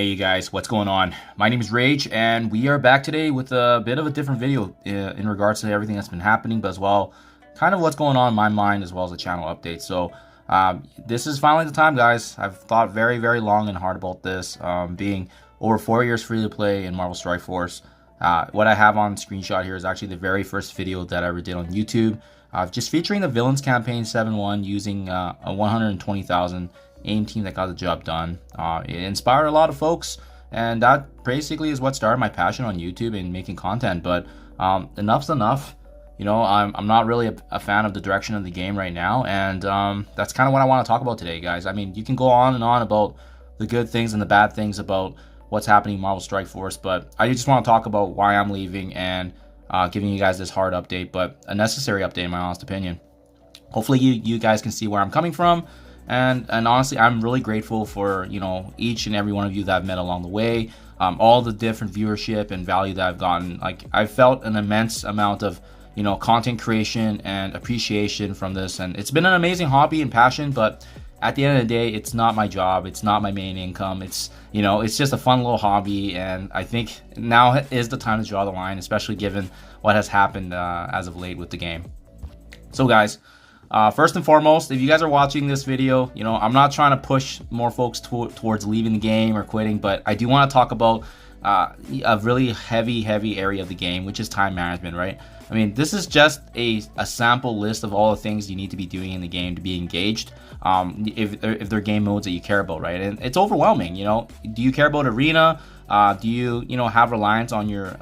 Hey you guys, what's going on? My name is Rayge and we are back today with a bit of a different video in regards to everything that's been happening, but as well kind of what's going on in my mind as well as a channel update. So this is finally the time, guys. I've thought very long and hard about this, being over 4 years free to play in Marvel Strike Force. What I have on screenshot here is actually the very first video that I ever did on YouTube, just featuring the Villains campaign 7-1 using a 120,000 aim team that got the job done. It inspired a lot of folks, and that basically is what started my passion on YouTube and making content. But enough's enough. You know, I'm not really a fan of the direction of the game right now, and that's kind of what I want to talk about today, guys. I mean, you can go on and on about the good things and the bad things about what's happening in Marvel Strike Force, but I just want to talk about why I'm leaving and giving you guys this hard update, but a necessary update in my honest opinion. Hopefully you guys can see where I'm coming from. And honestly, I'm really grateful for, you know, each and every one of you that I've met along the way, all the different viewership and value that I've gotten. Like, I've felt an immense amount of, you know, content creation and appreciation from this, and it's been an amazing hobby and passion. But at the end of the day, it's not my job, it's not my main income. It's, you know, it's just a fun little hobby, and I think now is the time to draw the line, especially given what has happened as of late with the game. So guys, first and foremost, if you guys are watching this video, you know, I'm not trying to push more folks towards leaving the game or quitting, but I do want to talk about a really heavy area of the game, which is time management, right? I mean, this is just a sample list of all the things you need to be doing in the game to be engaged, if they're game modes that you care about, right? And it's overwhelming, you know. Do you care about arena? Do you know, have reliance on your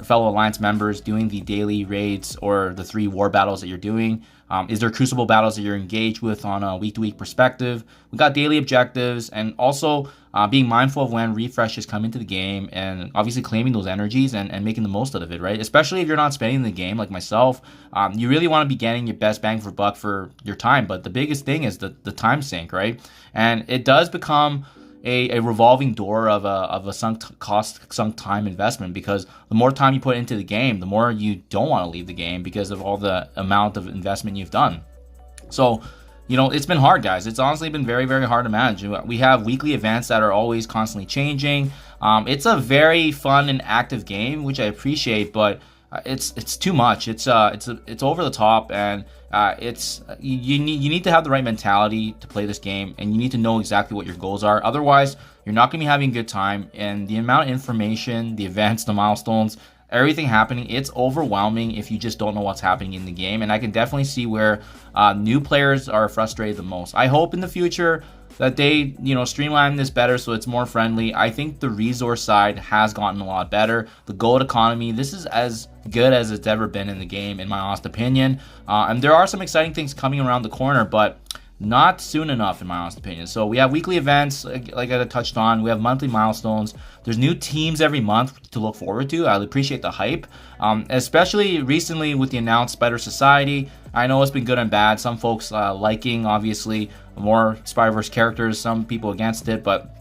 fellow alliance members doing the daily raids or the 3 war battles that you're doing? Is there crucible battles that you're engaged with on a week-to-week perspective? We got daily objectives, and also being mindful of when refreshes come into the game, and obviously claiming those energies and making the most out of it, right? Especially if you're not spending the game like myself, you really want to be getting your best bang for buck for your time. But the biggest thing is the time sink, right? And it does become a revolving door of a sunk time investment, because the more time you put into the game, the more you don't want to leave the game because of all the amount of investment you've done. So, you know, it's been hard, guys. It's honestly been very hard to manage. We have weekly events that are always constantly changing. It's a very fun and active game, which I appreciate, but it's too much. It's over the top, and you need to have the right mentality to play this game, and you need to know exactly what your goals are. Otherwise, you're not going to be having a good time, and the amount of information, the events, the milestones, everything happening, it's overwhelming if you just don't know what's happening in the game. And I can definitely see where new players are frustrated the most. I hope in the future that they, you know, streamline this better so it's more friendly. I think the resource side has gotten a lot better. The gold economy, this is as good as it's ever been in the game, in my honest opinion. And there are some exciting things coming around the corner, but not soon enough, in my honest opinion. So we have weekly events, like I touched on. We have monthly milestones. There's new teams every month to look forward to. I appreciate the hype, especially recently with the announced Spider Society. I know it's been good and bad. Some folks liking, obviously, more Spider-Verse characters. Some people against it. But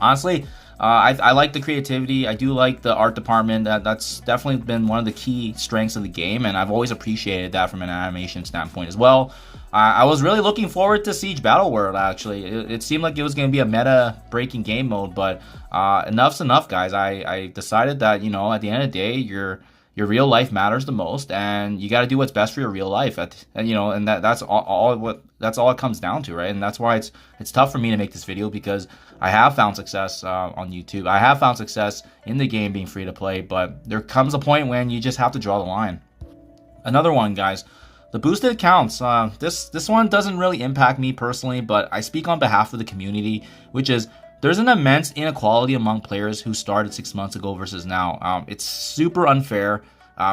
honestly, I like the creativity. I do like the art department. That's definitely been one of the key strengths of the game, and I've always appreciated that from an animation standpoint as well. I was really looking forward to Siege Battle World, actually. It seemed like it was going to be a meta-breaking game mode, but enough's enough, guys. I decided that, you know, at the end of the day, your real life matters the most, and you got to do what's best for your real life. And you know, and that's all it comes down to, right? And that's why it's tough for me to make this video, because I have found success on YouTube. I have found success in the game being free to play, but there comes a point when you just have to draw the line. Another one, guys. The boosted accounts, this one doesn't really impact me personally, but I speak on behalf of the community, which is there's an immense inequality among players who started 6 months ago versus now. It's super unfair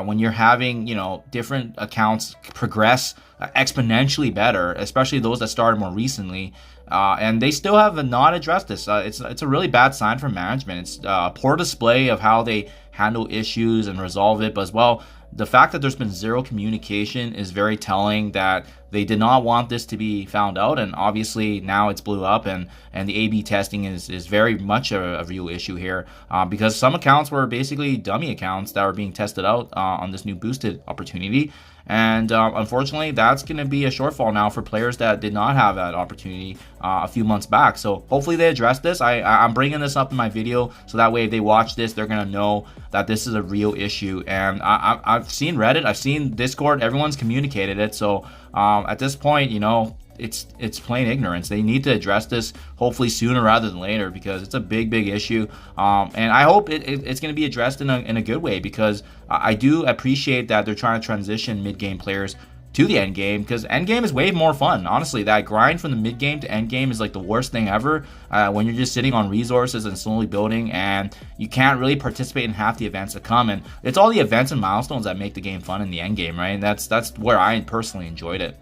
when you're having, you know, different accounts progress exponentially better, especially those that started more recently, and they still have not addressed this. It's a really bad sign for management. It's a poor display of how they handle issues and resolve it, but as well, the fact that there's been zero communication is very telling that they did not want this to be found out, and obviously now it's blew up, and the A/B testing is very much a real issue here, because some accounts were basically dummy accounts that were being tested out on this new boosted opportunity, And unfortunately, that's going to be a shortfall now for players that did not have that opportunity a few months back. So hopefully they address this. I'm bringing this up in my video so that way if they watch this, they're going to know that this is a real issue. And I've seen Reddit, I've seen Discord, everyone's communicated it. So at this point, you know, it's plain ignorance. They need to address this hopefully sooner rather than later, because it's a big issue. And I hope it's going to be addressed in a good way, because I do appreciate that they're trying to transition mid-game players to the end game, because end game is way more fun. Honestly, that grind from the mid game to end game is like the worst thing ever, when you're just sitting on resources and slowly building, and you can't really participate in half the events that come. And it's all the events and milestones that make the game fun in the end game, right? And that's where I personally enjoyed it.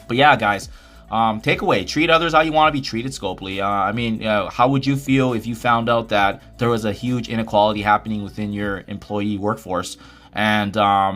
But yeah, guys, takeaway: treat others how you want to be treated, Scopely. I mean, how would you feel if you found out that there was a huge inequality happening within your employee workforce, and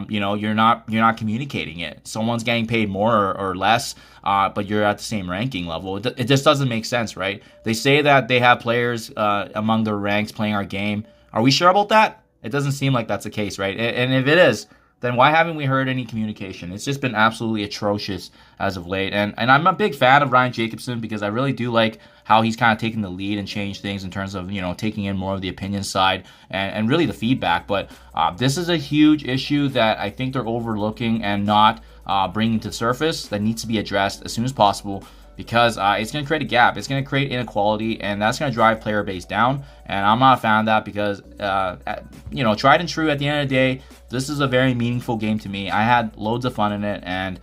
you know, you're not communicating it? Someone's getting paid more or less, but you're at the same ranking level. It just doesn't make sense, right? They say that they have players among their ranks playing our game. Are we sure about that? It doesn't seem like that's the case, right? And if it is, then why haven't we heard any communication? It's just been absolutely atrocious as of late. And I'm a big fan of Ryan Jacobson, because I really do like how he's kind of taken the lead and changed things in terms of, you know, taking in more of the opinion side and really the feedback. But this is a huge issue that I think they're overlooking and not bringing to the surface, that needs to be addressed as soon as possible, because it's going to create a gap. It's going to create inequality, and that's going to drive player base down. And I'm not a fan of that, because, you know, tried and true, at the end of the day, this is a very meaningful game to me. I had loads of fun in it, and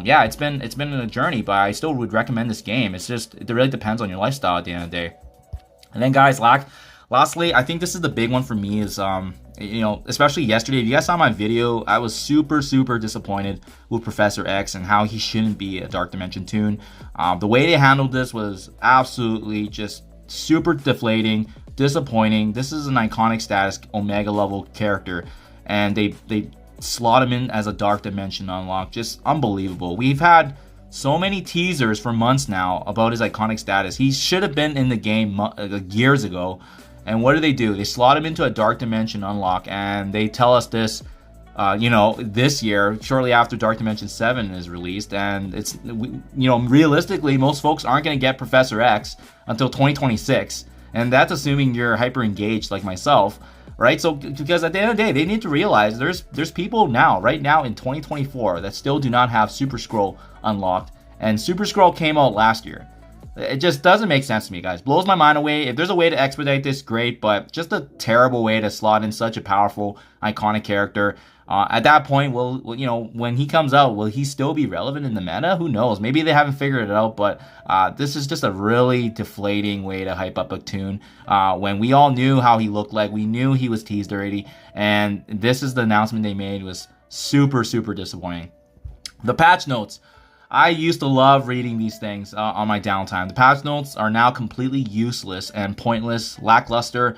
yeah, it's been a journey, but I still would recommend this game. It's just, it really depends on your lifestyle at the end of the day. And then, guys, lastly, I think this is the big one for me is, you know, especially yesterday, if you guys saw my video, I was super disappointed with Professor X and how he shouldn't be a Dark Dimension toon. The way they handled this was absolutely just super deflating, disappointing. This is an iconic status Omega level character, and they slot him in as a Dark Dimension unlock. Just unbelievable. We've had so many teasers for months now about his iconic status. He should have been in the game years ago. And what do? They slot him into a Dark Dimension unlock, and they tell us this, you know, this year, shortly after Dark Dimension 7 is released. And it's, you know, realistically, most folks aren't going to get Professor X until 2026. And that's assuming you're hyper engaged like myself, right? So, because at the end of the day, they need to realize there's people now, right now in 2024, that still do not have Super Scroll unlocked. And Super Scroll came out last year. It just doesn't make sense to me, guys. Blows my mind away. If there's a way to expedite this, great, but just a terrible way to slot in such a powerful, iconic character. At that point, you know, when he comes out, will he still be relevant in the meta? Who knows? Maybe they haven't figured it out, but this is just a really deflating way to hype up a toon. When we all knew how he looked like, we knew he was teased already, and this is the announcement they made. Was super disappointing. The patch notes. I used to love reading these things on my downtime. The patch notes are now completely useless and pointless, lackluster.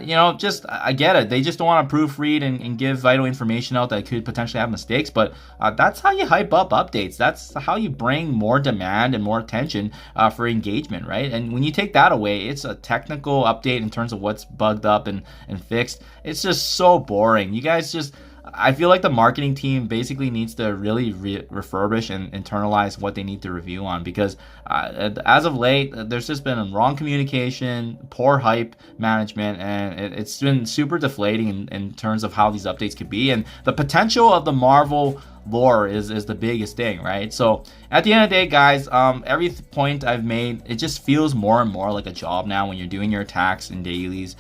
You know, just, I get it. They just don't want to proofread and give vital information out that could potentially have mistakes, but that's how you hype up updates. That's how you bring more demand and more attention for engagement, right? And when you take that away, it's a technical update in terms of what's bugged up and fixed. It's just so boring. You guys just... I feel like the marketing team basically needs to really refurbish and internalize what they need to review on, because as of late, there's just been wrong communication, poor hype management, and it's been super deflating in terms of how these updates could be. And the potential of the Marvel lore is the biggest thing, right? So at the end of the day, guys, every point I've made, it just feels more and more like a job now when you're doing your attacks and dailies.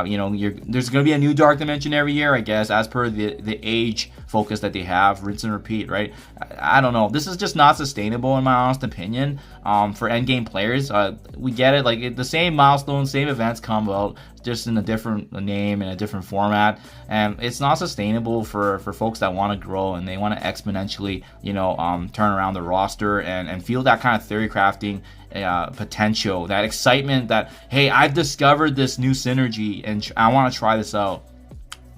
You know, there's going to be a new Dark Dimension every year, I guess, as per the age focus that they have, rinse and repeat, right? I don't know. This is just not sustainable, in my honest opinion, for endgame players. We get it, like the same milestones, same events come out, just in a different name and a different format, and it's not sustainable for folks that want to grow and they want to exponentially, you know, turn around the roster and feel that kind of theory crafting potential, that excitement that, hey, I've discovered this new synergy and I want to try this out.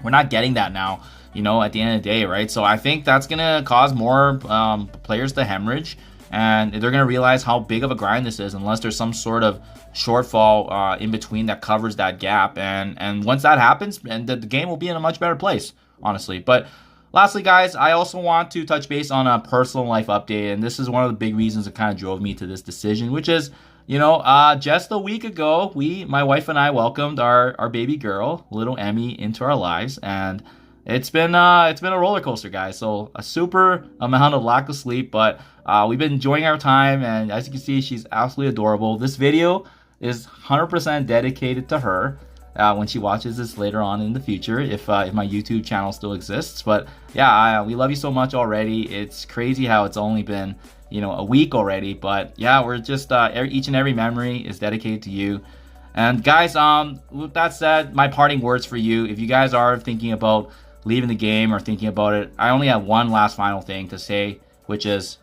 We're not getting that now, you know, at the end of the day, right? So I think that's going to cause more players to hemorrhage, and they're going to realize how big of a grind this is unless there's some sort of shortfall in between that covers that gap. And once that happens, and the game will be in a much better place, honestly. But lastly, guys, I also want to touch base on a personal life update, and this is one of the big reasons that kind of drove me to this decision, which is, just a week ago, my wife and I welcomed our baby girl, little Emmy, into our lives, and it's been a roller coaster, guys. So a super amount of lack of sleep, but we've been enjoying our time, and as you can see, she's absolutely adorable. This video is 100% dedicated to her. When she watches this later on in the future, if my YouTube channel still exists. But yeah, we love you so much already. It's crazy how it's only been, a week already. But yeah, we're just each and every memory is dedicated to you. And guys, with that said, my parting words for you: if you guys are thinking about leaving the game or thinking about it, I only have one last final thing to say, which is